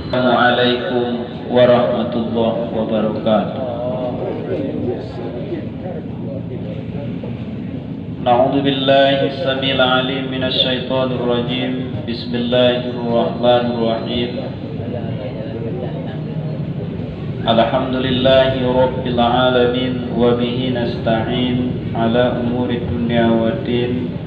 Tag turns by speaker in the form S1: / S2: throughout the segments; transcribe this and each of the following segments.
S1: Assalamualaikum warahmatullahi wabarakatuh. Na'udzu billahi samil alim minasy syaithanir rajim. Bismillahirrahmanirrahim. Alhamdulillahi rabbil alamin wa bihi nasta'in ala umuri dunya waddin.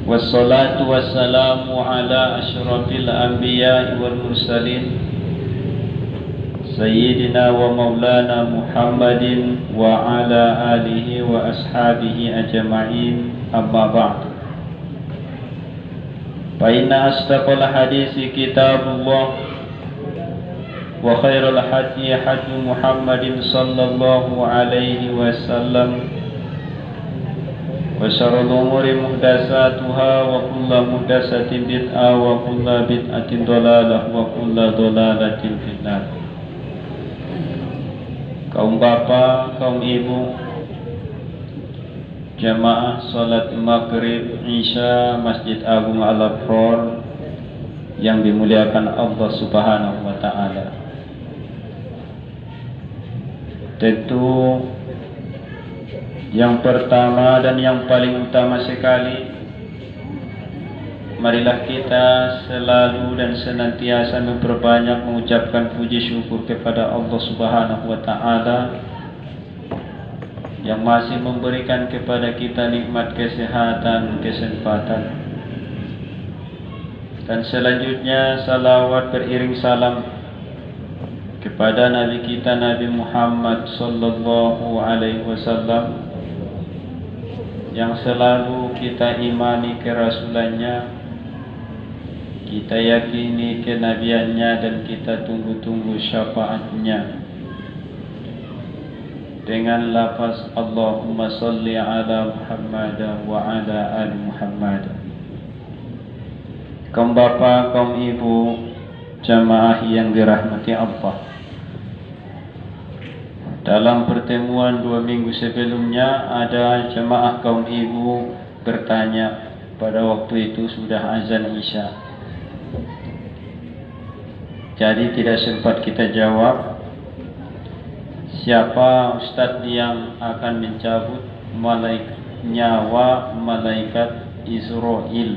S1: Wassalatu wassalamu ala asyrafil anbiya'i wal mursalin Sayyidina wa maulana Muhammadin wa ala alihi wa ashabihi ajma'in, amma ba'd. Fa inna asdaqal hadisi kitabullah wa khairal hadi hadi Muhammadin sallallahu alaihi wasallam wa syarrul umuri muhdatsatuha wa kullu muhdatsatin bid'ah wa kullu bid'atin dhalalah wa kullu dhalalatin finnar. Kaum bapak, kaum ibu, jamaah salat maghrib isya Masjid Agung Al-Abrar yang dimuliakan Allah Subhanahu wa taala. Tentu yang pertama dan yang paling utama sekali, marilah kita selalu dan senantiasa memperbanyak mengucapkan puji syukur kepada Allah Subhanahu wa taala yang masih memberikan kepada kita nikmat kesehatan, kesempatan. Dan selanjutnya salawat beriring salam kepada Nabi kita Nabi Muhammad sallallahu alaihi wasallam yang selalu kita imani kerasulannya, kita yakini kenabiannya, dan kita tunggu-tunggu syafaatnya dengan lafaz Allahumma salli ala Muhammad wa ala ali Muhammad. Kaum bapak, kaum ibu, jamaah yang dirahmati Allah, dalam pertemuan 2 minggu sebelumnya ada jemaah kaum ibu bertanya, pada waktu itu sudah azan isya, jadi tidak sempat kita jawab, siapa ustadz yang akan mencabut nyawa malaikat Israel,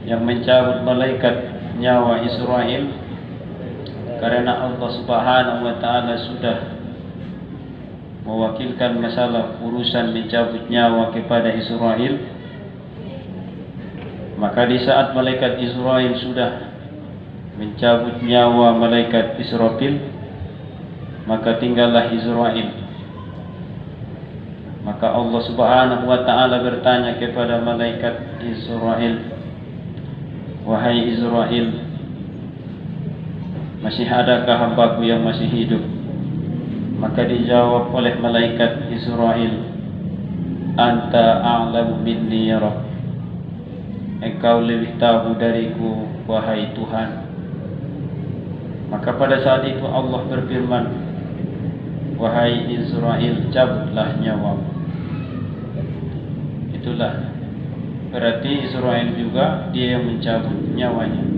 S1: yang mencabut malaikat nyawa Israel, karena Allah Subhanahu wa taala sudah mewakilkan masalah urusan mencabut nyawa kepada Israel. Maka di saat malaikat Israel sudah mencabut nyawa malaikat Israfil, maka tinggallah Israel. Maka Allah Subhanahu wa taala bertanya kepada malaikat Israel, wahai Israel, masih adakah hambaku yang masih hidup? Maka dijawab oleh malaikat Israel, anta a'lamu minni ya Rabb, engkau lebih tahu dariku wahai Tuhan. Maka pada saat itu Allah berfirman, wahai Israel, cabutlah nyawamu. Itulah berarti Israel juga dia yang mencabut nyawanya.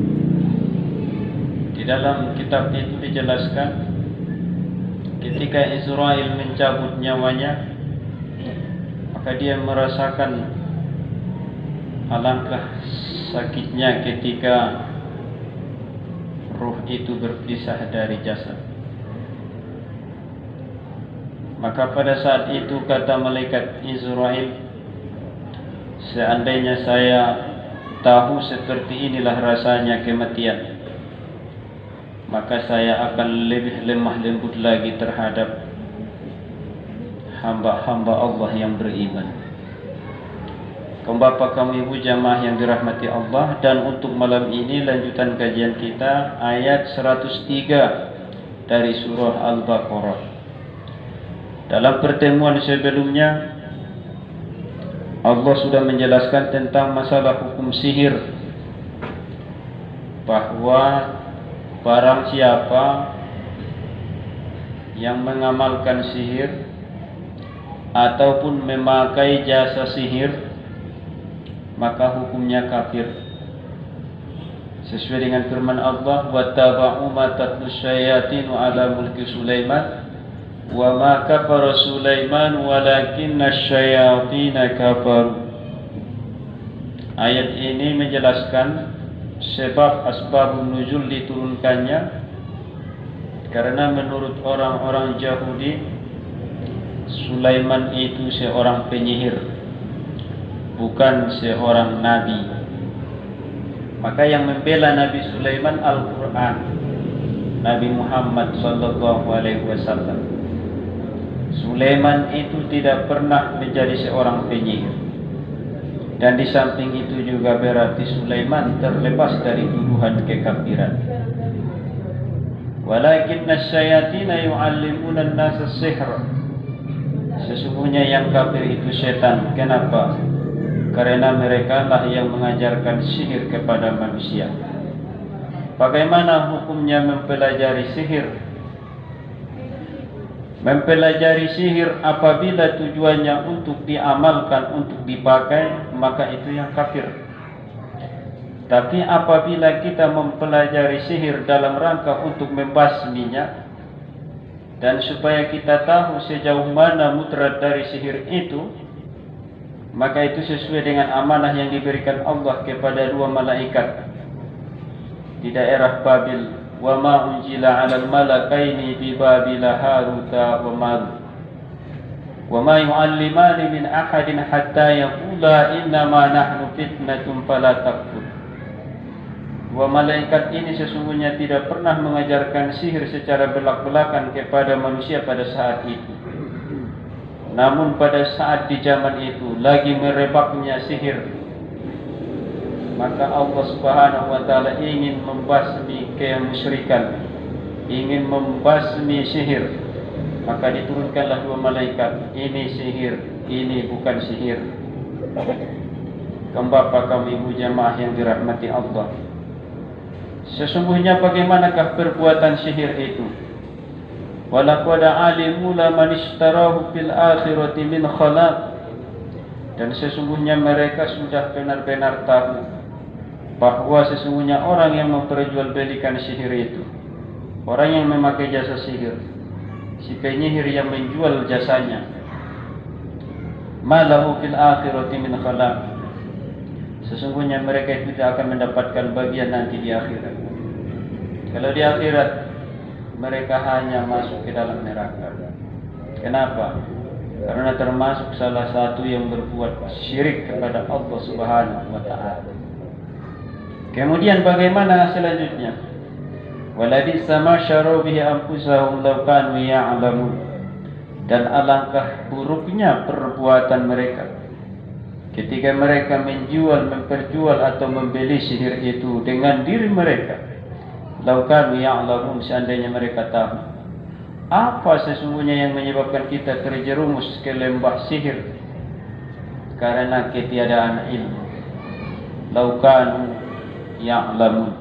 S1: Di dalam kitab itu dijelaskan, ketika Israel mencabut nyawanya, maka dia merasakan alangkah sakitnya ketika ruh itu berpisah dari jasad. Maka pada saat itu kata malaikat Israel, seandainya saya tahu seperti inilah rasanya kematian, maka saya akan lebih lemah lembut lagi terhadap hamba-hamba Allah yang beriman. Kaum bapak, kaum ibu, jamaah yang dirahmati Allah, dan untuk malam ini lanjutan kajian kita ayat 103 dari surah Al-Baqarah. Dalam pertemuan sebelumnya Allah sudah menjelaskan tentang masalah hukum sihir, bahwa barang siapa yang mengamalkan sihir ataupun memakai jasa sihir, maka hukumnya kafir. Sesuai dengan firman Allah, wattaba'u ma tatlu syayatinu ala mulki Sulaiman wa ma kafara Sulaiman walakinna syayatina kafaru. Ayat ini menjelaskan sebab asbabun nuzul diturunkannya, karena menurut orang-orang Yahudi Sulaiman itu seorang penyihir, bukan seorang nabi. Maka yang membela Nabi Sulaiman Al-Quran, Nabi Muhammad sallallahu alaihi wasallam. Sulaiman itu tidak pernah menjadi seorang penyihir. Dan di samping itu juga berarti Sulaiman terlepas dari tuduhan kekafiran. Walakinna syayatina yu'allimuna an-nasa sihr. Sesungguhnya yang kafir itu setan. Kenapa? Karena mereka lah yang mengajarkan sihir kepada manusia. Bagaimana hukumnya mempelajari sihir? Mempelajari sihir apabila tujuannya untuk diamalkan, untuk dipakai, maka itu yang kafir. Tapi apabila kita mempelajari sihir dalam rangka untuk membasminya, dan supaya kita tahu sejauh mana mudarat dari sihir itu, maka itu sesuai dengan amanah yang diberikan Allah kepada dua malaikat di daerah Babil. Wa ma unzila 'alal malakaini bi Babila Haruta wa Marut. Wa ma yu'allimani min ahadin hatta yaqula innama nahnu fitnatun fala takfur. Dua malaikat ini sesungguhnya tidak pernah mengajarkan sihir secara belak-belakan kepada manusia pada saat itu. Namun pada saat di zaman itu lagi merebaknya sihir, maka Allah Subhanahu wa taala ingin membasmi kemusyrikan, ingin membasmi sihir. Maka diturunkanlah dua malaikat, ini sihir, ini bukan sihir. Bapak kami ibu jamaah yang dirahmati Allah, sesungguhnya bagaimanakah perbuatan sihir itu? Walaqad alimu laman ishtarahu fil akhirati min khalaq. Dan sesungguhnya mereka sudah benar-benar tahu bahwa sesungguhnya orang yang memperjualbelikan sihir itu, orang yang memakai jasa sihir, si penyihir yang menjual jasanya, malahu fil akhirati min khalaq. Sesungguhnya mereka itu tidak akan mendapatkan bagian nanti di akhirat. Kalau di akhirat mereka hanya masuk ke dalam neraka. Kenapa? Karena termasuk salah satu yang berbuat syirik kepada Allah Subhanahu wa taala. Kemudian bagaimana selanjutnya? Walabisa ma syaru bihi anfusahum law kanu ya'lamun. Dan alangkah buruknya perbuatan mereka ketika mereka menjual, memperjual atau membeli sihir itu dengan diri mereka. Law kanu ya'lamun, seandainya mereka tahu apa sesungguhnya yang menyebabkan kita terjerumus ke lembah sihir, karena ketiadaan ilmu. Law kanu ya'lamun,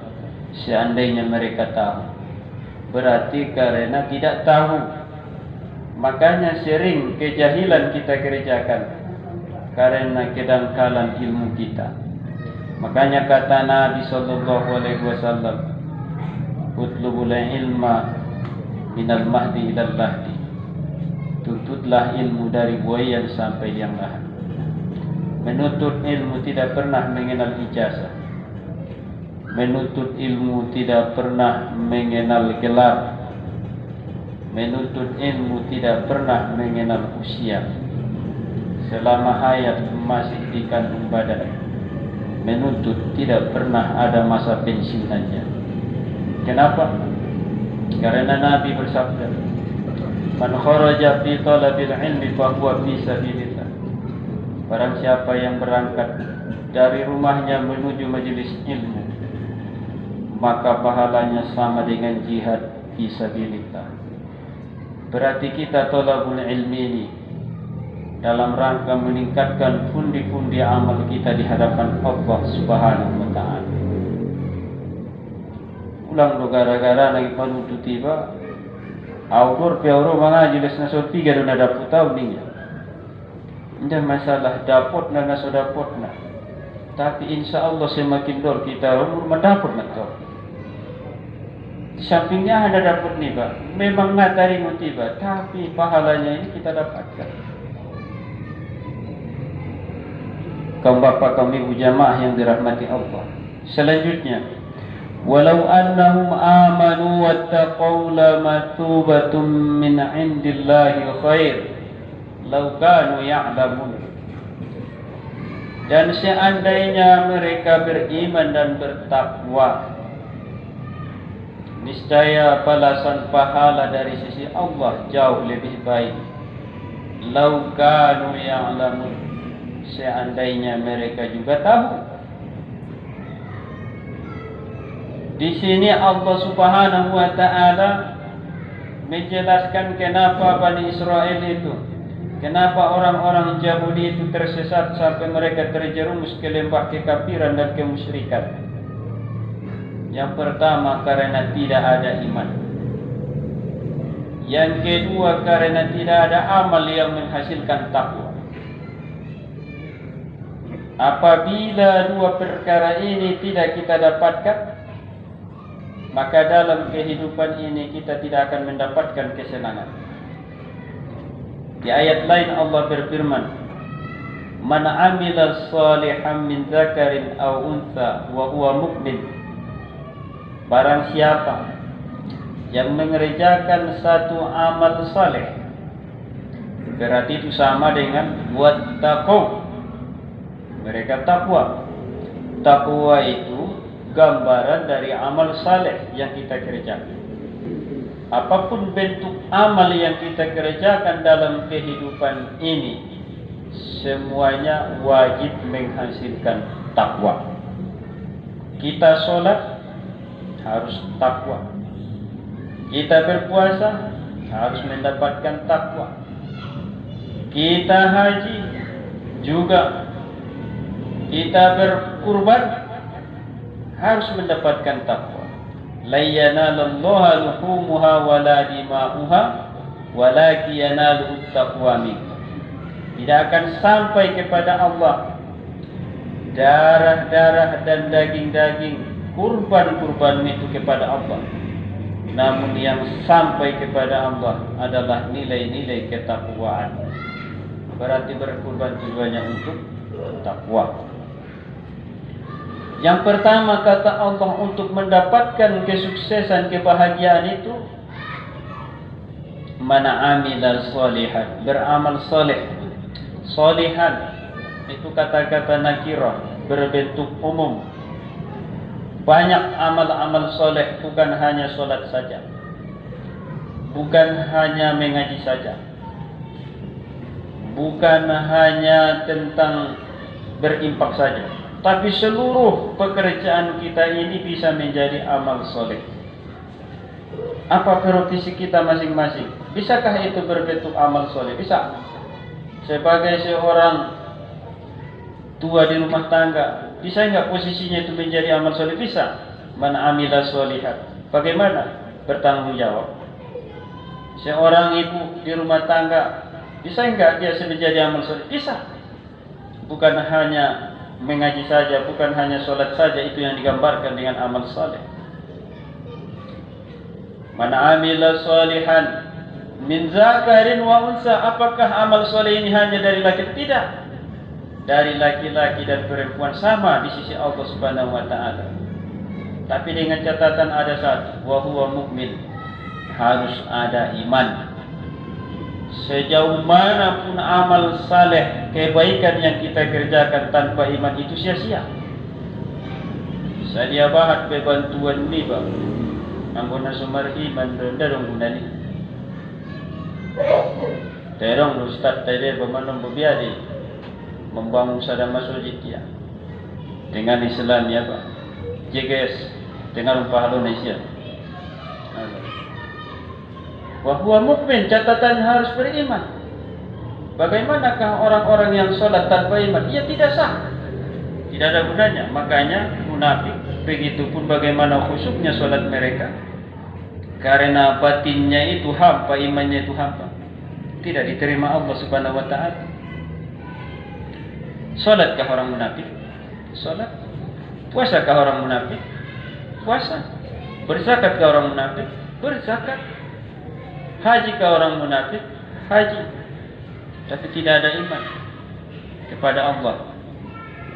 S1: seandainya mereka tahu, berarti karena tidak tahu. Makanya sering kejahilan kita kerjakan karena kedangkalan ilmu kita. Makanya kata Nabi sallallahu alaihi wasallam, utlubul ilma minal mahdi ilal lahdi. Tuntutlah ilmu dari buayan sampai yang lahat. Menuntut ilmu tidak pernah mengenal ijazah. Menuntut ilmu tidak pernah mengenal gelar. Menuntut ilmu tidak pernah mengenal usia. Selama hayat masih di kandung badan, menuntut tidak pernah ada masa pensiunannya. Kenapa? Karena Nabi bersabda, man kharaja fi talabil ilmi fa huwa fi sabilillah. Barang siapa yang berangkat dari rumahnya menuju majelis ilmu, maka pahalanya sama dengan jihad fi sabilillah. Berarti kita thalabul ilmi ini dalam rangka meningkatkan pundi-pundi amal kita di hadapan Allah Subhanahu wa taala. Ulang do gara-gara lagi panutu tiba autor peoro mengaji les naso tiga do nada putau ning. Indah masalah dapot na naso dapot na. Tapi insya Allah semakin dor kita mendapat betul. Di sampingnya ada dapat nih Pak. Memang ngatari mutiba, tapi pahalanya ini kita dapatkan. Kaum bapak, kaum ibu jamaah yang dirahmati Allah. Selanjutnya, walau annahum amanu wattaqaw lamatubatun min indillahi khair law kanu ya'lamun. Dan seandainya mereka beriman dan bertakwa, niscaya balasan pahala dari sisi Allah jauh lebih baik. Law kanu ya'lamun, seandainya mereka juga tahu. Di sini Allah Subhanahu wa taala menjelaskan kenapa Bani Israel itu, kenapa orang-orang Yahudi itu tersesat sampai mereka terjerumus ke lembah kekafiran dan kemusyrikan. Yang pertama, karena tidak ada iman. Yang kedua, karena tidak ada amal yang menghasilkan takwa. Apabila dua perkara ini tidak kita dapatkan, maka dalam kehidupan ini kita tidak akan mendapatkan kesenangan. Di ayat lain Allah berfirman, "Man 'amila shalihan min dzakarin aw untha wa huwa mu'min." Barang siapa yang mengerjakan satu amal saleh, berarti itu sama dengan wattaqu. Mereka takwa. Takwa itu gambaran dari amal saleh yang kita kerjakan. Apapun bentuk amal yang kita kerjakan dalam kehidupan ini, semuanya wajib menghasilkan takwa. Kita sholat harus takwa. Kita berpuasa harus mendapatkan takwa. Kita haji juga. Kita berkurban harus mendapatkan takwa. La yanalallaha luhumuha wala dima'uha walakin yanaluhu taqwa minkum. Tidak akan sampai kepada Allah darah-darah dan daging-daging kurban-kurban itu kepada Allah. Namun yang sampai kepada Allah adalah nilai-nilai ketakwaan. Berarti berkurban tujuannya untuk takwa. Yang pertama kata Allah, untuk mendapatkan kesuksesan, kebahagiaan itu, mana amila sholihan, beramal soleh. Sholihan itu kata-kata nakirah, berbentuk umum. Banyak amal-amal soleh, bukan hanya sholat saja, bukan hanya mengaji saja, bukan hanya tentang berimpak saja, tapi seluruh pekerjaan kita ini bisa menjadi amal soleh. Apa profesi kita masing-masing? Bisakah itu berbentuk amal soleh? Bisa. Sebagai seorang tua di rumah tangga, bisa enggak posisinya itu menjadi amal soleh? Bisa. Man amila sholihat. Bagaimana? Bertanggung jawab. Seorang ibu di rumah tangga, bisa enggak dia menjadi amal soleh? Bisa. Bukan hanya mengaji saja, bukan hanya sholat saja itu yang digambarkan dengan amal soleh. Man amila sholihan min zakarin wa unsa. Apakah amal soleh ini hanya dari laki? Tidak. Dari laki-laki dan perempuan sama di sisi Allah Subhanahu wa taala. Tapi dengan catatan ada satu, wa huwa mukmin. Harus ada iman. Sejauh manapun amal saleh, kebaikan yang kita kerjakan tanpa iman itu sia-sia. Saya bahat bebantuan ni bang. Anggona sumar iman rendah dong gunani. Terong ustaz tadi bermanam berbiadi membangun sadar masjid ya dengan Islam ya Pak. JGS dengan pahala Indonesia. Wahwa mukmin, catatannya harus beriman. Bagaimanakah orang-orang yang sholat tanpa iman? Ia tidak sah, tidak ada gunanya. Makanya munafik, begitupun bagaimana khusyuknya sholat mereka, karena batinnya itu hampa, imannya itu hampa, tidak diterima Allah Subhanahu wa taala. Sholatkah orang munafik? Salat. Puasakah orang munafik? Puasa. Berzakatkah orang munafik? Berzakat. Hajikah orang munafik? Haji. Tapi tidak ada iman kepada Allah.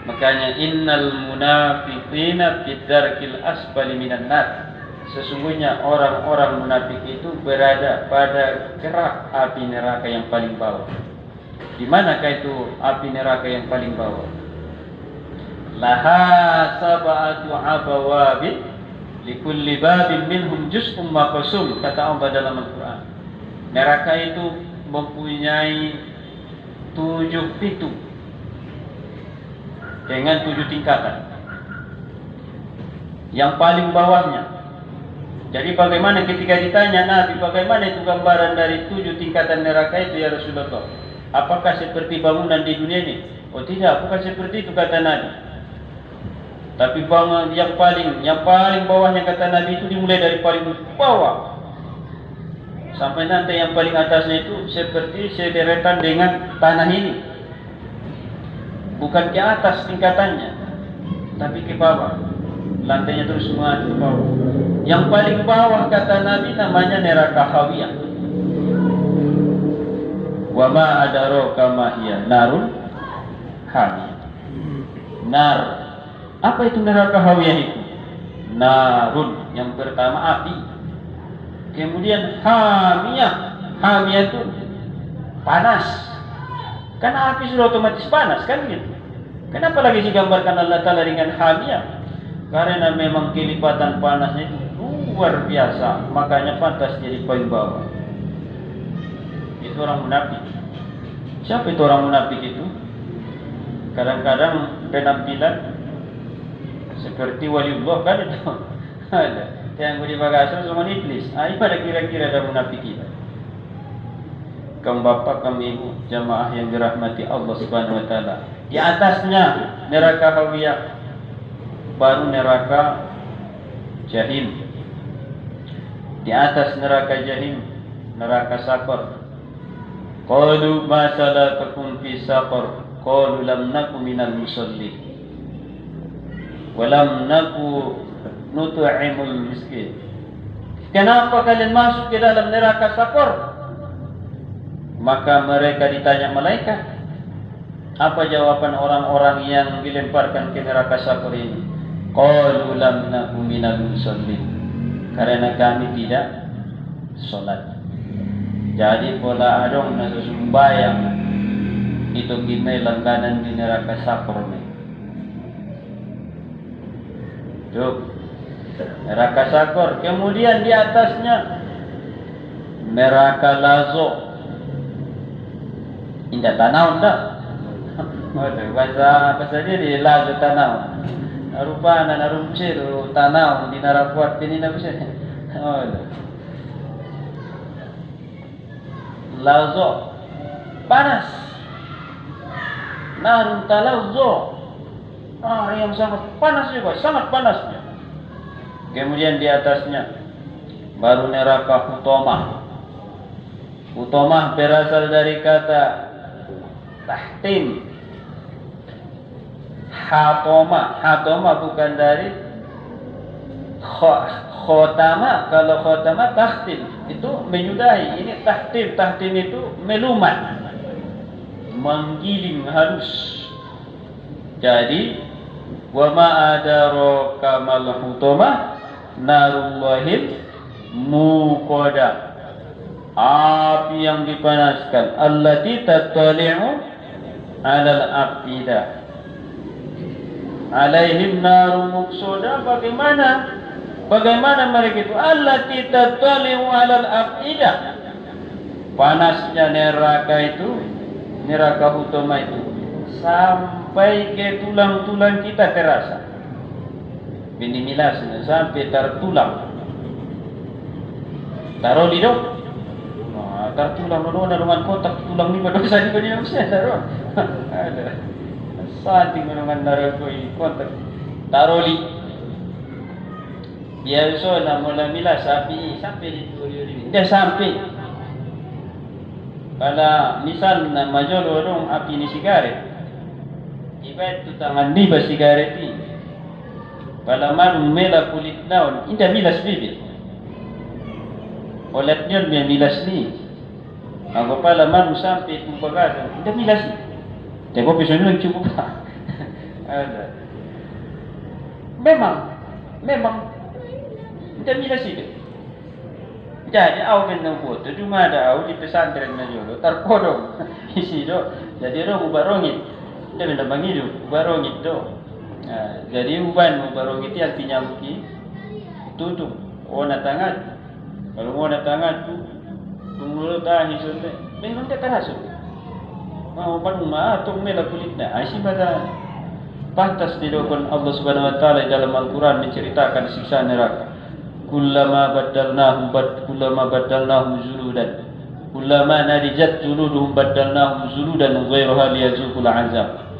S1: Makanya innal munafiqina fid darkil asfali minan nar. Sesungguhnya orang-orang munafik itu berada pada kerak api neraka yang paling bawah. Di manakah itu api neraka yang paling bawah? Laha sab'atu abawabin likulli babin minhum juz'un maqsum, kata Allah dalam Al-Quran. Neraka itu mempunyai 7 pintu dengan 7 tingkatan. Yang paling bawahnya. Jadi bagaimana ketika ditanya Nabi, bagaimana itu gambaran dari 7 tingkatan neraka itu ya Rasulullah? Apakah seperti bangunan di dunia ini? Oh tidak, bukan seperti itu kata Nabi. Tapi bangunan yang paling bawahnya kata Nabi itu dimulai dari paling bawah sampai nanti yang paling atasnya itu seperti sederetan dengan tanah ini. Bukan ke atas tingkatannya, tapi ke bawah. Lantainya terus mengalir ke bawah. Yang paling bawah kata Nabi namanya neraka Hawiyah. Wa ma adraka ma hiya narun hamiyah. Nar. Apa itu neraka Hawiyah itu? Narun, yang pertama api. Kemudian hamiyah. Hamiyah itu panas. Karena api sudah otomatis panas kan gitu. Kenapa lagi digambarkan Allah Ta'ala dengan hamiyah? Karena memang kelipatan panasnya itu luar biasa. Makanya pantas jadi paling bawah. Itu orang munafik. Siapa itu orang munafik itu? Kadang-kadang penampilan seperti waliullah kan itu. Ada. Yang beri bagasa sama iblis. Ini pada kira-kira ada munafik kita. Kaum bapak, kaum ibu, jamaah yang dirahmati Allah Subhanahu wa taala. Di atasnya neraka Hawiyah, baru neraka Jahim. Di atas neraka Jahim, neraka Saqar. Qalu ma salakakum fi saqar? Qalu lam naku minal musallin. Wa lam naku nut'imul miskin. Kenapa kalian masuk ke dalam neraka Saqar? Maka mereka ditanya malaikat. Apa jawaban orang-orang yang dilemparkan ke neraka Saqar ini? Qalu lam naku minal musallin. Karena kami tidak salat. Jadi pola adong na susumbayang itu kita langganan di neraka Saqar ni. Tuh, neraka Saqar. Kemudian di atasnya neraka Lazo. Indah tanau dah. Bahasa dia di Lazo tanau. Rupa na narumcir tanau di narakuat ini na bisa. Oh. Lazo panas. Narun talauzo. Yang sangat panas juga, sangat panasnya. Kemudian di atasnya baru neraka Hutomah. Hutomah berasal dari kata tahtim. Hatoma bukan dari khotama. Kalau khotama tahtim itu menyudahi. Ini tahtim. Tahtim itu melumat, menggiling halus. Jadi wa ma adraka mal hutamah narullahil muqadah. Api yang dipanaskan. Allati tattali'u 'alal afidah. Alaihim narum muqsada. Bagaimana mereka itu? Allati tattali'u 'alal afidah. Panasnya neraka itu, neraka utama itu sampai ke tulang-tulang kita terasa. Bini milasnya sampai tertulang. Taruh di dong. Nah, tertulang dong dengan kotak tulang ni pada saat ini bisa taruh. Ada. Saat ini dengan naruh kotak. Taruh di. Biasa lah mula milas api sampai di tulang. Dah sampai. Kalau misal majol orang api ni sigaret. Ibarat tu tangan ni sigaret ni. Palaman mela kulit naon, indah milas bibit. Olatnya dia milas ni. Ang palaman sampai mubagat, indah milas ni. Teko pisau ni cukup pa. Ada. Memang indah milas bibit. Jadi awak kena buat tu cuma ada awak di pesantren menjual terpodong isi do. Jadi orang ubarongit, dia benda bangidu ubarongit do. Jadi uban ubarongit yang pinyamuki tutup. Ona tangan, kalau ona tangan tu tunggu dah hisul tu, memang dia terasuk. Mau panuma tu mela kulitnya. Asyik pada pantas didokon Allah Subhanahu Wa Taala dalam Al-Quran menceritakan siksa neraka. Kullama baddalnahum juludan kullama narijat juluduhum baddalnahum juludan ghayraha liyazuqul azab.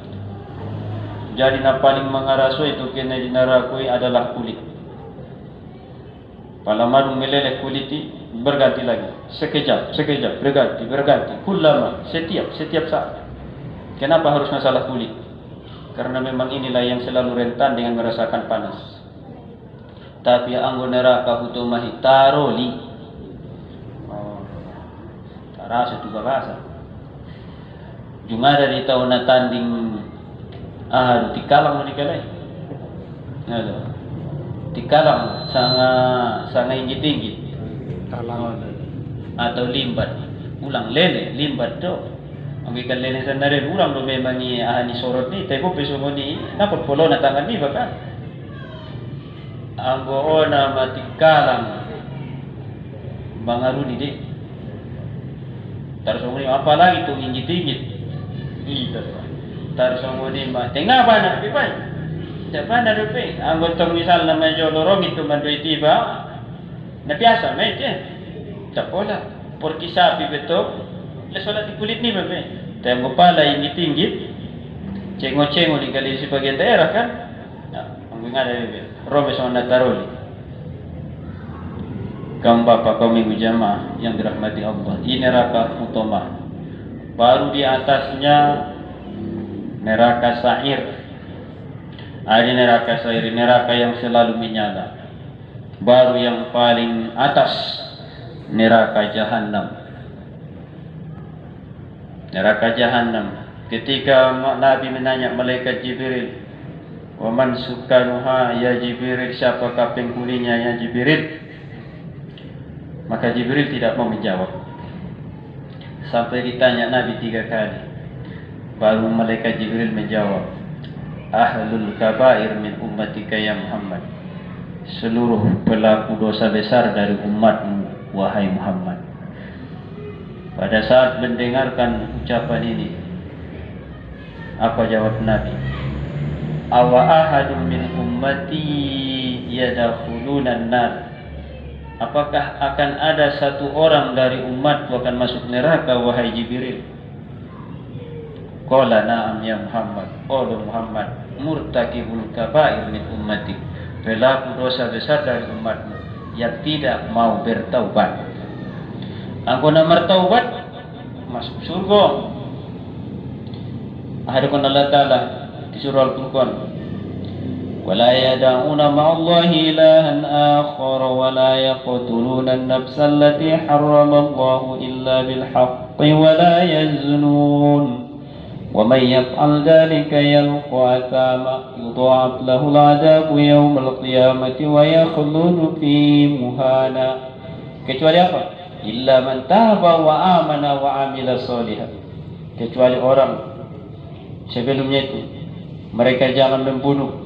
S1: Jadi na paling mengarasoi itu kena dinarakoi adalah kulit. Palaman meleleh kulit berganti lagi. Sekejap berganti. Kullama setiap saat. Kenapa harus masalah kulit? Karena memang inilah yang selalu rentan dengan merasakan panas. Tapi anggo neraka hutumahi taroli. Tarasa tu bahasa. Cuma dari tahun tanding tikalang manikalai. Ada. Tikalang sangat tinggi.
S2: Talang
S1: atau limbat. Ulang lele limbat tu. Ang ikan lele sendiri ulang do memang ni ahani sorot ni teko peso mo ni napot polo na tangan ni baka. Anggo ona matikalang bangaruni deh. Tarsongoni apalagi tu ingit-ingit. Iya. Tarsongoni mah tengah bana pipai. Japan ada pe. Anggo tong misal nama jolorong itu mandoi tiba. Na biasa mai je. Tapola. Porque sapi betul. Le solat di kulit ni babe. Tengok pala ingit-ingit. Cengo-cengo di kali sebagian daerah kan. Anggo ngada babe. Robes on nataroli. Kaum bapak kaum ibu jamaah yang dirahmati Allah. Ini neraka utama. Baru di atasnya neraka sa'ir. Ada neraka sa'ir, neraka yang selalu menyala. Baru yang paling atas neraka jahanam. Neraka jahanam. Ketika Nabi menanya malaikat Jibril, wa man sukanuha ya Jibril, siapakah penghuninya ya Jibril? Maka Jibril tidak mau menjawab. Sampai ditanya Nabi 3 kali. Baru malaikat Jibril menjawab, ahlul kabair min ummatika ya Muhammad. Seluruh pelaku dosa besar dari umatmu wahai Muhammad. Pada saat mendengarkan ucapan ini, apa jawab Nabi? Awa ahadun min ummati yadkhuluna an-nar. Apakah akan ada satu orang dari umatku akan masuk neraka wahai Jibril? Qala na'am ya Muhammad. Qala Muhammad, murtakibul kaba'ir min ummati. Pelaku dosa besar dari umatmu yang tidak mau bertaubat. Angko na bertaubat masuk surga. Hadapun Allah Ta'ala di surah Al-Furqan, ولا يدعون مع الله إلها آخر ولا يقتلون النفس التي حرم الله إلا بالحق ولا يزنون ومن يفعل ذلك يلقى أثاما يضاعف له العذاب يوم القيامة ويخلد فيه مهانا. Kecuali apa? Illa man taba wa amana wa amila sholihan. Kecuali orang sebelumnya itu mereka jangan membunuh,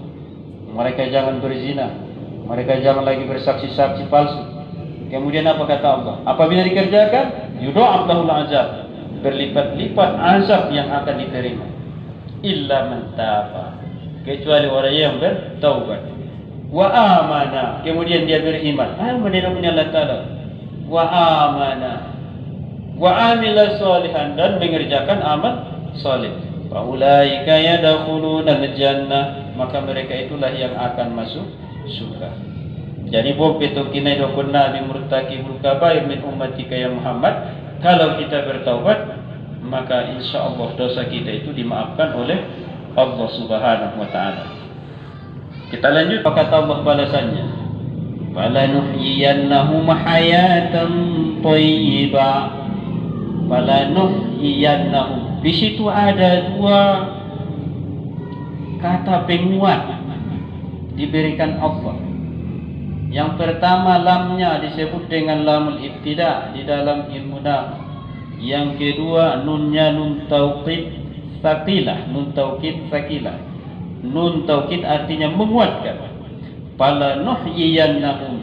S1: mereka jangan berzina, mereka jangan lagi bersaksi-saksi palsu. Kemudian apa kata Allah? Apabila dikerjakan, yudha'af lahul azab, berlipat-lipat azab yang akan diterima. Illa man taba, kecuali orang yang bertaubat. Wa amana, kemudian dia beriman. Menurutnya Allah Ta'ala. Wa amana wa amila sholihan, dan mengerjakan amal saleh. Faulaika yadkhuluna al-jannah, maka mereka itulah yang akan masuk surga. Jadi begitu kini dokun Nabi murtakibul kabair min ummatika ya Muhammad. Kalau kita bertaubat, maka insya Allah dosa kita itu dimaafkan oleh Allah Subhanahu wa taala. Kita lanjut, kata Allah balasannya. Falanuhyiyannahum hayatan thayyibah. Falanuhyiyannahum. Di situ ada dua kata penguat diberikan Allah. Yang pertama, lamnya disebut dengan lamul ibtida di dalam ilmu nahwu. Yang kedua, nunnya nun taukid sakilah. Nun taukid sakilah. Nun taukid artinya menguatkan. Fala nuhyiyannahum,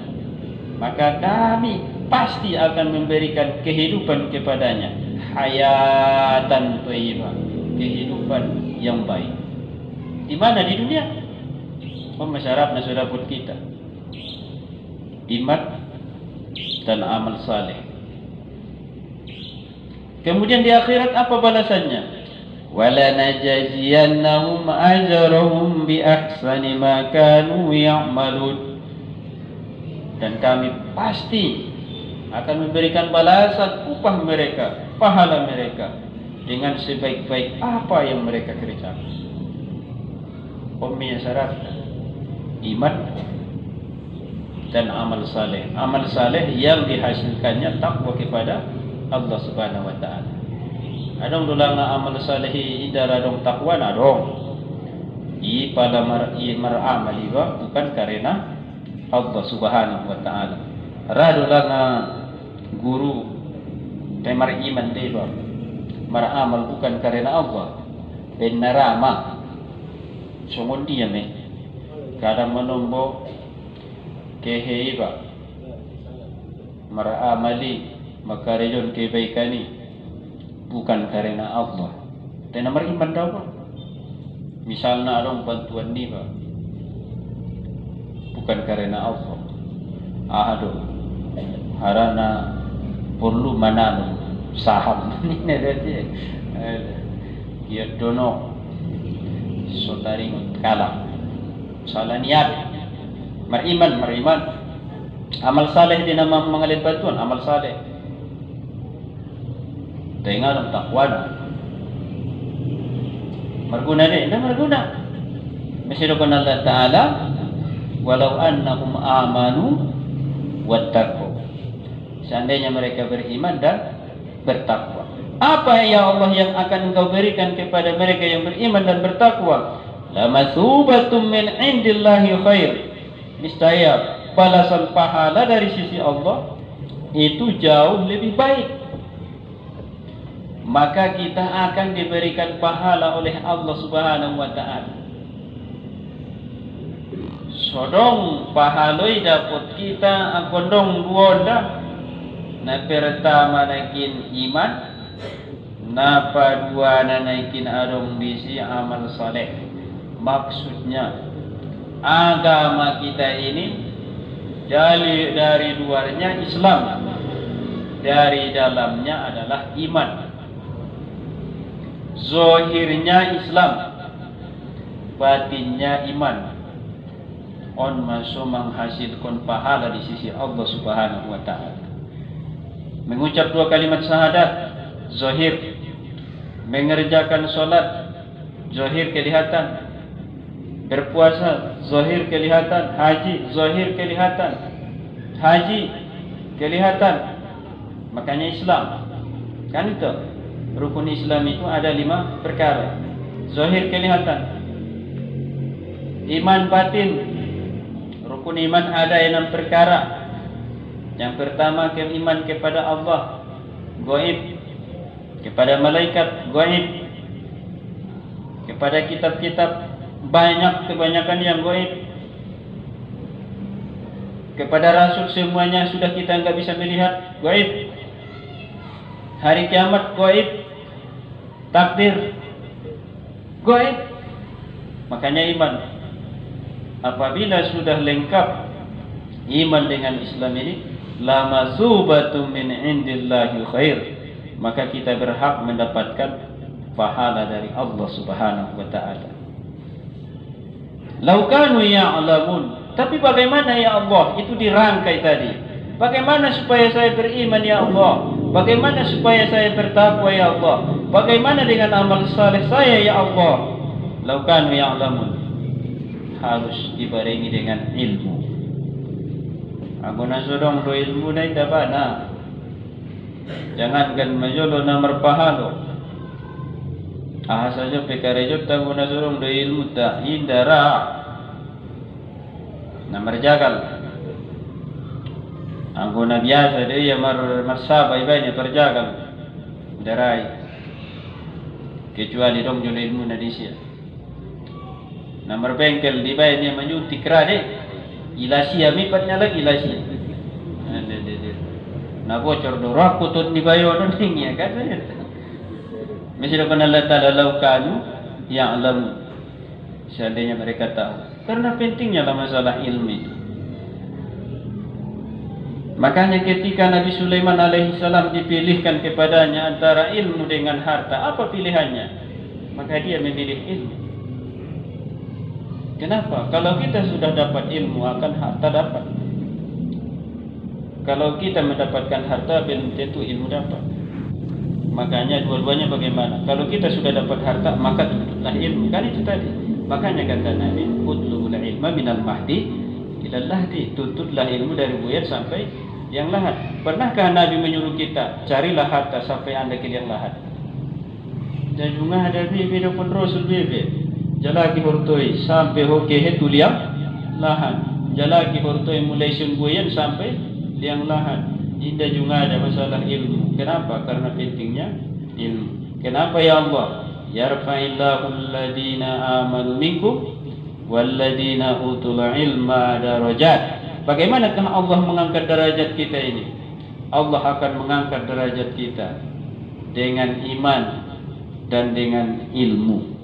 S1: maka kami pasti akan memberikan kehidupan kepadanya. Hayatan thayyibah, kehidupan yang baik. Di mana? Di dunia. Masyarakat sudah buat kita iman dan amal saleh. Kemudian di akhirat apa balasannya? Wala najziyannahum ajrahum bi ahsani ma kanu ya'malun. Dan kami pasti akan memberikan balasan upah mereka, pahala mereka dengan sebaik-baik apa yang mereka kerjakan. Ummi syarat iman dan amal saleh. Amal saleh yang dihasilkannya takwa kepada Allah Subhanahu wa taala. Adong dulang amal saleh idara dong takwa na dong. I pada maramal iba bukan karena Allah Subhanahu wa taala. Radulang guru temar iman deba maramal bukan karena Allah. Benarama sungon dia me kadang menombo keheiba maraamali makarejon kebaikani bukan karena Allah. Dan nomor iman daw ba? Misalnya adong bantuan ni ba? Bukan karena Allah. Ahado harana perlu manano saham ni nadati. Ya dono sotaring kalah. Salah niat. Mariman. Amal saleh din naman mga bantuan, amal saleh. Tengah dalam takwa. Marguna din, dah marguna. Masyarakat Allah Taala, walau annahum amanu wattaqu. Seandainya mereka beriman dan bertakwa. Apa ya Allah yang akan Engkau berikan kepada mereka yang beriman dan bertakwa? Lamatsubatum min indillahi khair. Niscaya balasan pahala dari sisi Allah itu jauh lebih baik. Maka kita akan diberikan pahala oleh Allah Subhanahu wa taala. Sodong pahaloi dapat kita akondong duoda. Na pertama naikin iman, na kedua naikin adong bisi amal saleh. Maksudnya agama kita ini dari luarnya Islam, dari dalamnya adalah iman. Zahirnya Islam, batinnya iman. On masuk menghasilkan pahala di sisi Allah Subhanahu wa taala. Mengucap dua kalimat syahadat zahir, mengerjakan salat zahir kelihatan, berpuasa zahir kelihatan, haji zahir kelihatan, haji kelihatan. Makanya Islam kan itu rukun Islam itu ada 5 perkara. Zahir kelihatan, iman batin. Rukun iman ada 6 perkara. Yang pertama iman kepada Allah gaib, kepada malaikat gaib, kepada kitab-kitab kebanyakan yang gaib, kepada rasul semuanya sudah kita enggak bisa melihat, gaib. Hari kiamat gaib, takdir gaib. Makanya iman, apabila sudah lengkap iman dengan Islam ini, lamatsubatum min indillahi khair, maka kita berhak mendapatkan pahala dari Allah Subhanahu wa taala. Lau kanu ya'lamun, tapi bagaimana ya Allah? Itu dirangkai tadi. Bagaimana supaya saya beriman ya Allah? Bagaimana supaya saya bertakwa ya Allah? Bagaimana dengan amal saleh saya ya Allah? Lau kanu ya'lamun, harus dibarengi dengan ilmu. Aku nasodong do ilmu na dapat na. Jangankan majolo na marpahalo. Saja pekarejot tahu nasodong do ilmu ta hindara. Na marjagal. Aku na biasa dia marsabay banyak perjagal. Darai. Kecuali dong jolo ilmu na di siya. Nomor bengkel di bayi ni menyuntik kerade, ilasia mipatnya lagi ilasia. Nak bocor dorang kutut di bayi orang tinggi kan? Mesti dah pernah letak dalam kanu yang alam. Seandainya mereka tahu, karena pentingnya lah masalah ilmu itu. Makanya ketika Nabi Sulaiman alaihissalam dipilihkan kepadanya antara ilmu dengan harta, apa pilihannya? Maka dia memilih ilmu. Kenapa? Kalau kita sudah dapat ilmu akan harta dapat. Kalau kita mendapatkan harta belum tentu ilmu dapat. Makanya dua-duanya bagaimana? Kalau kita sudah dapat harta maka tuntutlah ilmu. Kan itu tadi. Makanya kata Nabi, utlubul ilma minal mahdi ilal lahdi. Tuntutlah ilmu dari buyut sampai yang lahat. Pernahkah Nabi menyuruh kita carilah harta sampai anda ke yang lahat? Dan juga ada bibi pun Rasul bibi. Jalaki hortoi sampai hoke hetu liang lahan. Jalaki hortoi mulai sungguyan sampai liang lahan. Indah juga ada masalah ilmu. Kenapa? Karena pentingnya ilmu. Kenapa ya Allah? Yarfa'illahu alladhina amanu minkum walladhina utul ilma darajat. Bagaimanakah Allah mengangkat derajat kita ini? Allah akan mengangkat derajat kita dengan iman dan dengan ilmu.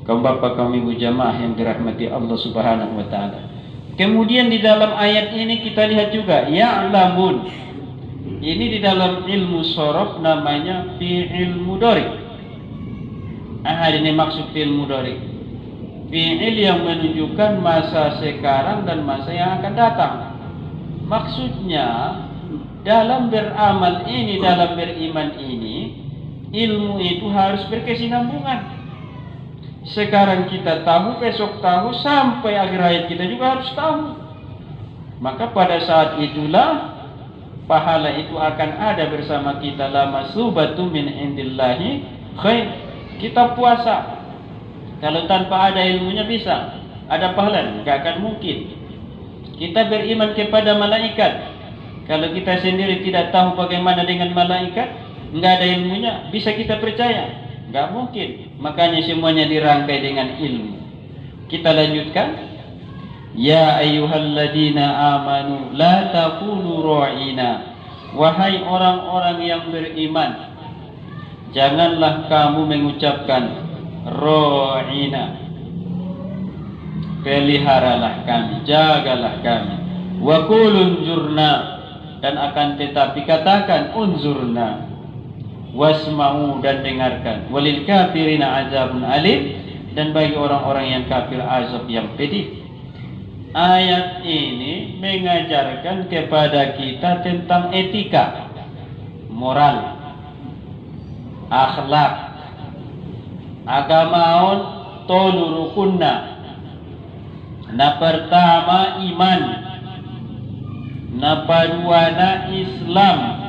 S1: Kaum bapak, kaum ibu jamaah yang dirahmati Allah Subhanahu wa taala. Kemudian di dalam ayat ini kita lihat juga ya'lamun. Ini di dalam ilmu sorof namanya fi'il mudhari. Ini maksud fi'il mudhari. Fi'il yang menunjukkan masa sekarang dan masa yang akan datang. Maksudnya dalam beramal ini, dalam beriman ini, ilmu itu harus berkesinambungan. Sekarang kita tahu, besok tahu, sampai akhir hayat kita juga harus tahu. Maka pada saat itulah pahala itu akan ada bersama kita. La masubatu min indillahi khair. Kita puasa, kalau tanpa ada ilmunya bisa ada pahala? Enggak akan mungkin. Kita beriman kepada malaikat, kalau kita sendiri tidak tahu bagaimana dengan malaikat, enggak ada ilmunya, bisa kita percaya? Enggak mungkin. Makanya semuanya dirangkai dengan ilmu. Kita lanjutkan. Ya ayyuhalladzina amanu la taqulu ra'ina. Wahai orang-orang yang beriman, janganlah kamu mengucapkan ra'ina. Peliharalah kami, jagalah kami. Wa qul unzurna, dan akan tetapi katakan unzurna. Wasma'u, dan dengarkan. Walil kafirina azabun alim, dan bagi orang-orang yang kafir azab yang pedih. Ayat ini mengajarkan kepada kita tentang etika, moral, akhlak, agamaon tolu rukunna. Na pertama iman, na paduana Islam,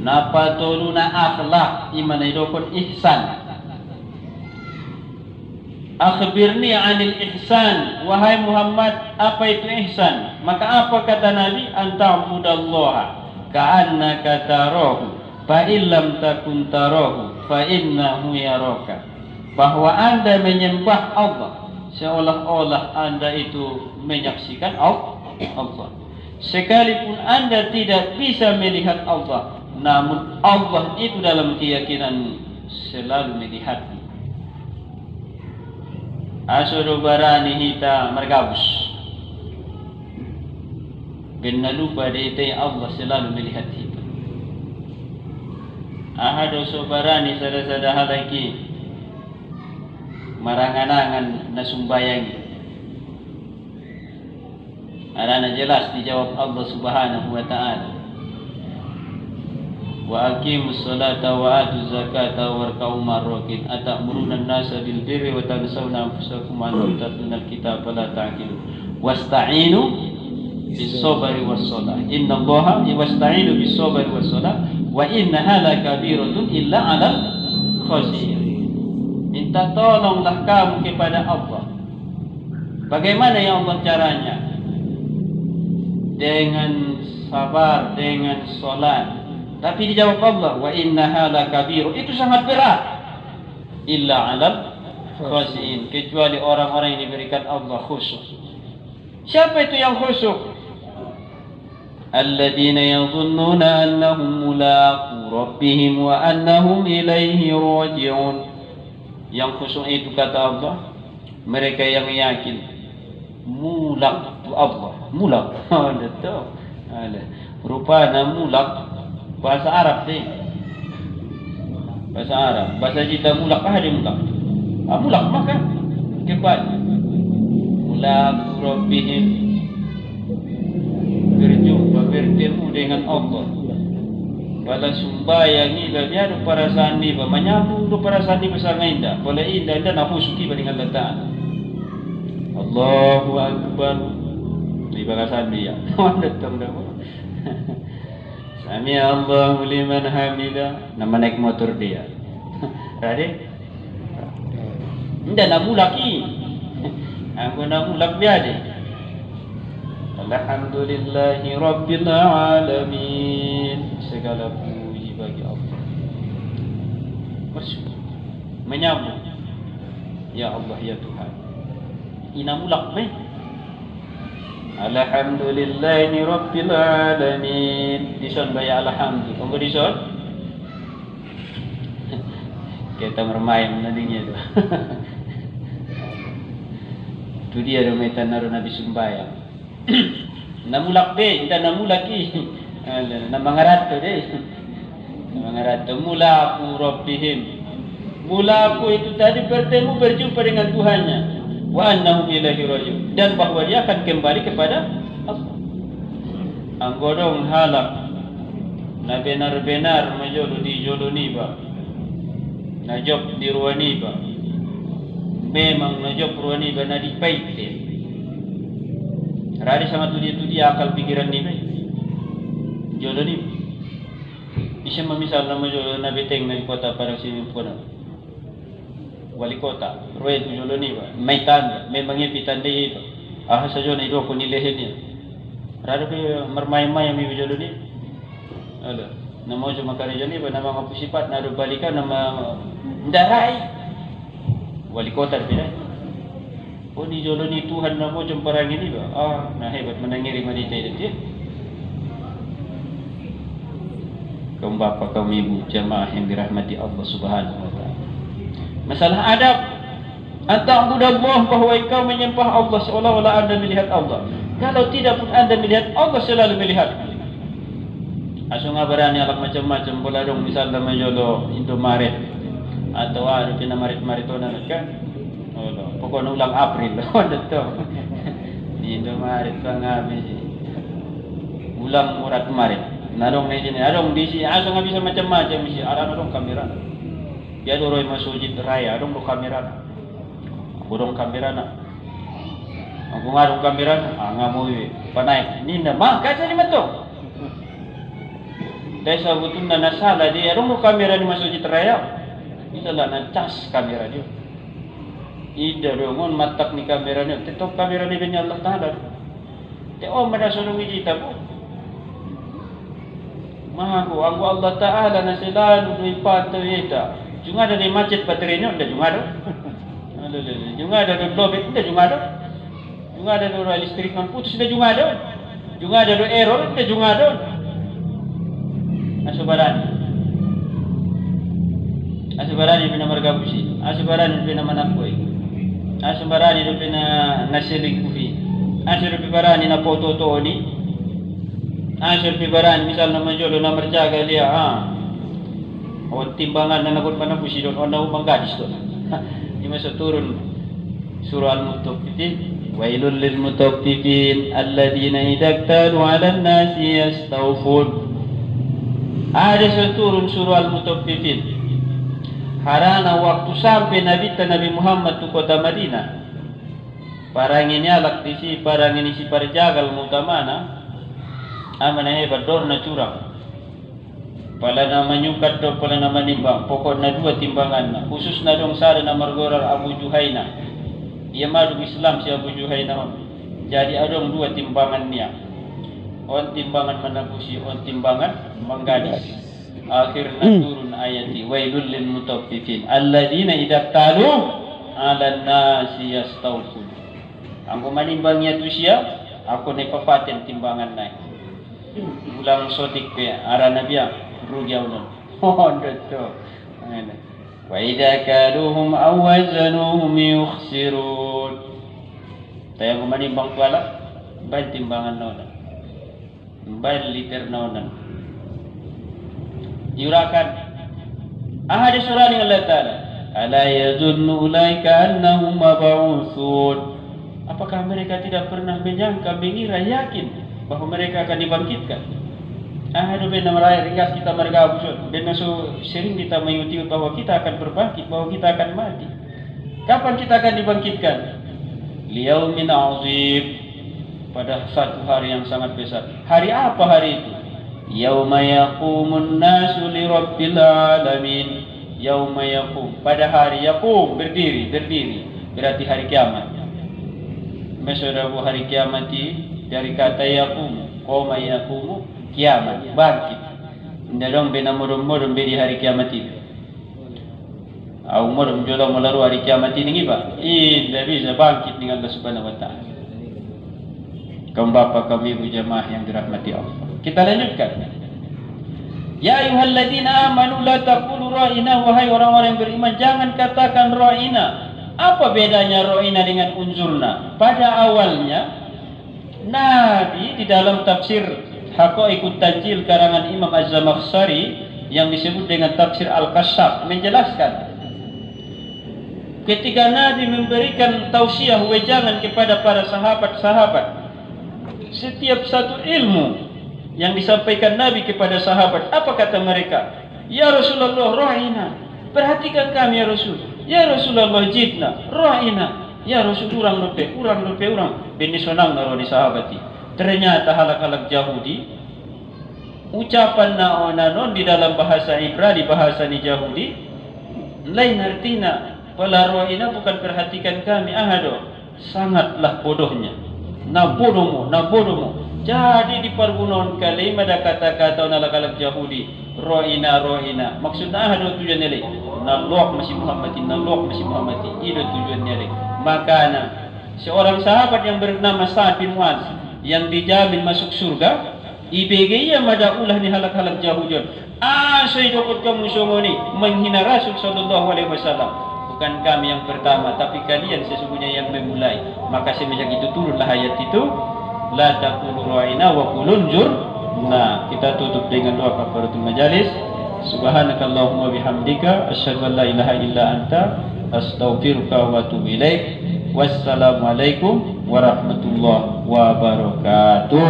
S1: na patoluna akhlak, iman itu pun ihsan. Akhbirni anil ihsan, wahai Muhammad, apa itu ihsan? Maka apa kata Nabi? Anta'budallaha ka'annaka tarahu, fa illam takun tarahu fa innahu yaraka. Bahwa Anda menyembah Allah seolah-olah Anda itu menyaksikan Allah. Sekalipun Anda tidak bisa melihat Allah, namun Allah itu dalam keyakinan selalu melihatmu. Asuru barani hita mergabus. Kena lupa dia Allah selalu melihat kita. Ahadu sobarani sada-sada halaki maranganangan na sumbayangi. Arana jelas dijawab Allah Subhanahu wa ta'ala. wa aqimus salata wa atuz zakata warka'u ma'ar-rakin atamuruna an-nasa bil birri wa tansawna anfusakum wa antum tatluna al-kitaba fala ta'qilun wasta'inu bis-sabri was-salah innallaha wasta'inu bis-sabri was-salah wa innaha lakabiratun illa 'alal khashiyin. Minta tolonglah kamu kepada Allah. Bagaimana ya Allah caranya? Dengan sabar, dengan salat. Tapi dijawab Allah, wa innaha lakabiru, itu sangat berat. Illa 'alal khashiyin, kecuali orang-orang yang diberikan Allah khusyuk. Siapa itu yang khusyuk? Alladzina yadhunnuna annahum mulaqu rabbihim wa annahum ilaihi raji'un. Yang khusyuk itu kata Allah, mereka yang yakin mulaq tu Allah. Mulaq. Ada tahu. Ada. Rupanya mulaq bahasa Arab ni. Bahasa Arab. Bahasa kita mulaq ada mulaq. Mulaq maka kebat. Mulaq rabbihim, berjumpa bertemu dengan Allah. Pada sumbayang ni dia ada perasaan ni, menyambung tu perasaan ni besar indah. Boleh indah dan aku suki dengan letak. Allahu Akbar. Di perasaan dia. Mana tahu dah. Sami Allahu liman hamida. Nama naik motor dia. Ready? Indah nak mulaki. Aku nak mulak dia je. Alhamdulillahi Rabbil Alamin. Segala puji bagi Allah. Bersyukur, menyambung. Ya Allah, ya Tuhan. Ina mulak ni. Alhamdulillahi Rabbil Alamin. Dison bayar alhamdulillah. Kamu dison? Kita bermain nantinya tu. Tu dia rumah naruh Nabi sembahyang. Namulak deh, kita namulaki. Namangarat tu deh. Namangarat tu mulaku rabbihim. Mulaku itu tadi bertemu berjumpa dengan Tuhannya. Wa annahum ilaihi raji'un, dan bahawa dia akan kembali kepada Allah. Anggodong halak na benar-benar majolo di joloni ba. Najok di ruani ba. Memang najok ruani ba na di paite. Rari sama tu dia akal pikiran ni ba. Joloni. Isya memisal nama jolo na beteng na kota para sini puna. Wali kota, roy tu joloni ba. May tanda, may mangipitan di ba. Sa jona ido ko nilehin niya. Rado ko marmay-may ang may joloni. Ala, namo jo makari joni ba na mga pusipat na do balikan na daray. Wali kota pinay. O ni joloni Tuhan namo jo parang ini ba. Na hebat manangiri manita ito. Kaum bapa, kaum ibu, jamaah yang dirahmati Allah Subhanahu wa taala. Masalah adab, anta'budallah, bahwa engkau menyembah Allah seolah-olah anda melihat Allah. Kalau tidak pun anda melihat, Allah selalu melihat. Asal ngabaran yang macam-macam, bola dong misalnya majolo Indomaret atau ada pina marit-maritona kan. Oh, pokoknya ulang April. Oh, betul. Di Indomaret sangabi. Ulang urat marit. Narong na sini, narong di sini, asal nga bisa macam-macam sih, arang kamera. Ya doroy masujid raya, arong do kamera. Aku dong kamera na. Aku ngarong kamera na, ngamoy panay. Ninda, kaca ni mato. Dahil sa butun na nasala di, arong do kamera ni masujid raya. Isa lang na cas kamera niyo. Ida rongon matak ni kamera niyo. Tito kamera ni benya Allah Ta'ala. Teo madasunong ijita po. Mahaku, angku Allah Ta'ala na selalu duipato ita. Junga ada di macet baterainya, udah junga ada. Junga ada di lobet, udah junga ada. Junga ada di listrik non putus, udah junga ada. Junga ada di error, udah junga ada. Asubarani pina margabusi. Asubarani pina manakoi. Asubarani pina naselikufi. Asubarani na pototoni. Asal pibaran misal nama jolo nama berjaga dia o timbangan na nagot mana pusi don ona manggadis don. Di masa turun surah Al-Mutaffifin, wailul lil mutaffifin alladziina idza iktalu 'alan nasi yastawfun. Ada turun surah Al-Mutaffifin. Harana waktu sampai Nabi Muhammad tu kota Madinah. Parang ini alak si parang ini si parjagal mutamana. Amana hebat dor na curang. Pala na manyukat do pala na manimbang. Pokok na dua timbangan na. Khusus na dong sada na margorar Abu Juhaina. Ia madu Islam si Abu Juhaina. Jadi adong dua timbangan niya. On timbangan manabusi, on timbangan manggadis. Akhirnya turun ayati wailul lil mutaffifin alladzina idza talu 'alan nasi yastawfun. Angko manimbangnya tu sia, aku ne papaten timbangan naik. Ulang sodik pe arana biya rugi awnon. Oh ndetto. Wa idza kaluhum aw wazanuhum yukhsirun. Tayang manimbang tuala ban timbangan nona. Ban liter nona. Yurakan ahad surah ni Allah Ta'ala ala yazunnu ulaika annahum mab'utsun. Apakah mereka tidak pernah menyangka, mengira, yakin bahwa mereka akan dibangkitkan? Ahad benar meraya ringkas kita mereka busuk benar so sering kita mengikuti bahwa kita akan berbangkit, bahwa kita akan mati. Kapan kita akan dibangkitkan? Liyaumin azim, pada satu hari yang sangat besar. Hari apa hari itu? Yauma yaqumun nasu li rabbil alamin. Yauma yaqum, pada hari yaqum, berdiri berarti hari kiamat. Maksudnya hari kiamat dari kata yaqum, qoma yaqumu, kiamat, bangkit. Ndadong benamudum di hari kiamat itu. Au mudum jolong melaru hari kiamat ini ba? Tidak bisa bangkit dengan Allah Subhanahu wa taala. Kaum bapak, kaum ibu jemaah yang dirahmati Allah. Kita lanjutkan. Ya ayyuhalladzina amanu la taqulu ra'ina, wahai orang-orang yang beriman, jangan katakan ra'ina. Apa bedanya ra'ina dengan unzurna? Pada awalnya Nabi di dalam tafsir Haqaiqut Tanjil karangan Imam Az-Zamakhsyari yang disebut dengan tafsir Al-Kasyaf menjelaskan ketika Nabi memberikan tausiah wejangan kepada para sahabat-sahabat, setiap satu ilmu yang disampaikan Nabi kepada sahabat, apa kata mereka? Ya Rasulullah, ra'ina, perhatikan kami ya Rasul. Ya Rasulullah, jidna, ra'ina. Ya Rasul, urang lupe. Bini sonang naro di sahabati. Ternyata halak-halak Yahudi, ucapan naon di dalam bahasa Ibrani, bahasa ni Yahudi, lain artinya. Pala ra'ina bukan perhatikan kami, ahado. Sangatlah bodohnya. Na bodohmu. Jadi dipergunakan kalimat ada kata-kata nalak-alak Yahudi ro'ina. Maksudnya ada tujuan nilai nalok masih Muhammadi itu tujuan nilai. Makanya seorang sahabat yang bernama Sa'ad bin Mu'adz yang dijamin masuk surga, IBG yang ada ulah ni halak-halak Yahudi. Saya dapat kamu semua ni menghina Rasul sallallahu alaihi wasallam. Bukan kami yang pertama, tapi kalian sesungguhnya yang memulai. Maka semenjak itu turunlah ayat itu. La taqulu ra'ina wa qul unzurna. Kita tutup dengan doa kafaratul majalis. Subhanakallahumma bihamdika asyhadu an la ilaha illa anta astaghfiruka wa atubu ilaik. Wassalamualaikum warahmatullahi wabarakatuh.